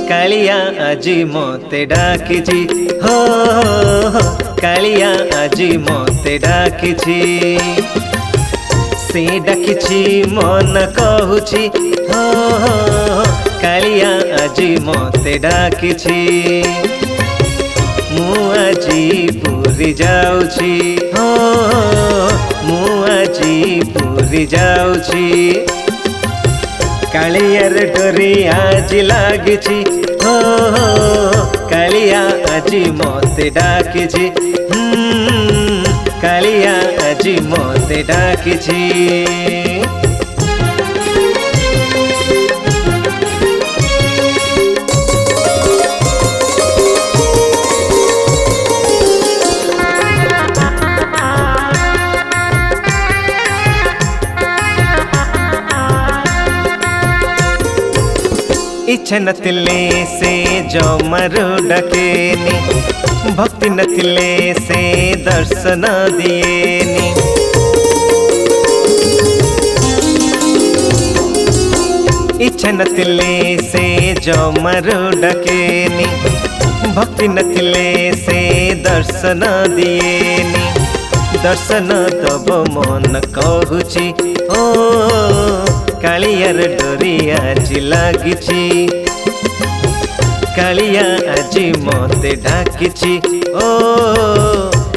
कालिया आजी मते डाकिछि हो कालिया आजी मते डाकिछि से डाकिछि मन कहूछि हो कालिया आजी मते डाकिछि मु आजी पूरी जाउछि हो मु आजी पूरी जाउछि कालियार डोरी आज लागिछि हो कालिया आजी मते डाकिछि कालिया आजी मते डाकिछि इच्छा नथिले से जमारो डकेनी भक्ति नथिले से दर्शन दिएनी इच्छा नथिले से जमारो डकेनी भक्ति नथिले से दर्शन दिएनी दर्शन दब मन कहूछि ओ कालियार डोरी आज लागिछि कालिया आजी मते डाकिछि ओ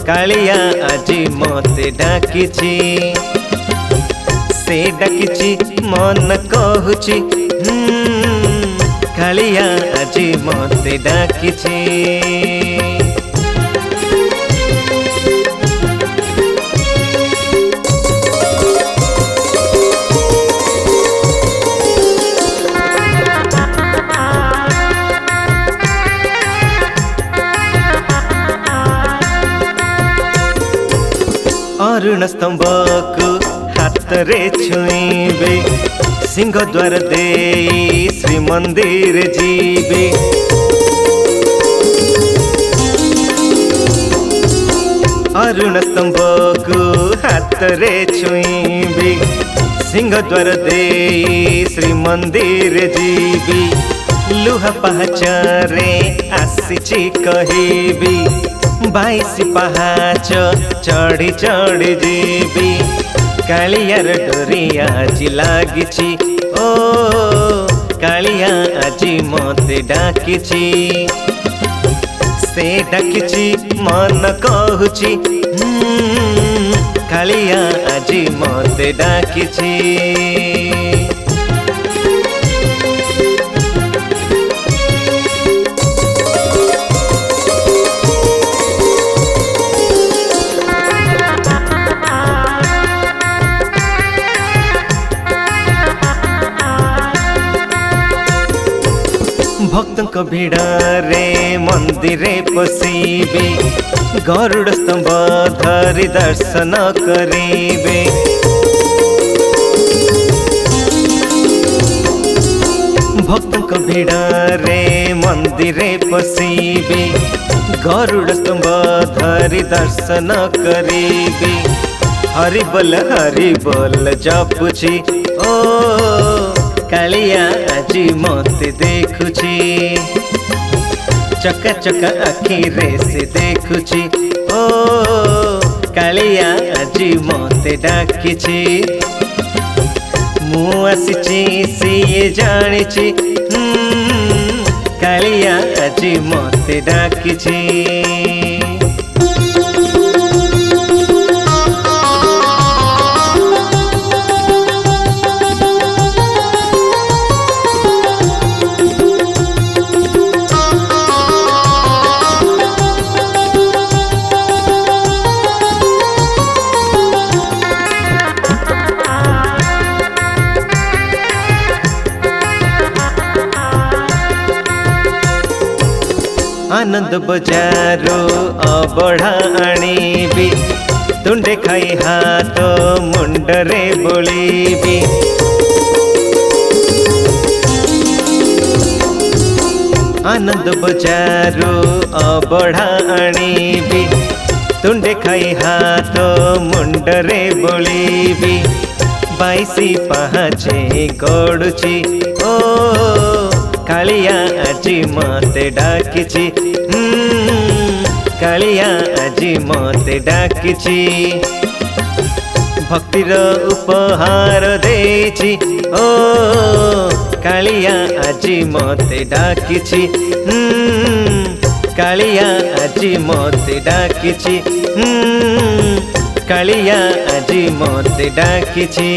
कालिया आजी मते डाकिछि से डाकिछि मन कहूछि कालिया आजी मते डाकिछि अरुण स्तंभ को हाथ रे छुईबे सिंह द्वार दे श्री मंदिर जीवे अरुण स्तंभ को हाथ रे छुईबे सिंह द्वार दे श्री मंदिर जीवी लुहा पहाचारे आसीछि कहिबी 22 पहाच चढ़ी चढ़ी जीवी कालियार डोरी आज लागिछि ओ कालिया आजी मते डाकिछि से डाकिछि मन कहूछि कालिया आजी मते डाकिछि भक्तों भिड़े मंदिरे पशिबे गरुड़ स्तंभ धरी दर्शन करिबे भक्तों भिड़े मंदिरे पशिबे गरुड़ स्तंभ धरी दर्शन करिबे हरि बोल जपुछि ओ कालिया आजी मते देखुछि चका चका आखि रे से देखुछि ओ कालिया आजी मते डाकिछि मु आसिछि सिए जानिछि कालिया आजी मते डाकिछि आनंद बजारो अबढ़ा आनीबी तुंडे खाई हाथ मुंडरे बोलीबी आनंद बजारो अबढ़ा आनीबी तुंडे खाई हाथ मुंडरे बोलीबी 22 पहाचे गड़ुची ओ कालिया आज ଆଜି ମତେ ଡାକିଛି କାଳିଆ ଆଜି ମତେ ଡାକିଛି ଭକ୍ତିର ଉପହାର ଦେଇଛି ଓ କାଳିଆ ଆଜି ମତେ ଡାକିଛି କାଳିଆ ଆଜି ମତେ ଡାକିଛି କାଳିଆ ଆଜି ମତେ ଡାକିଛି।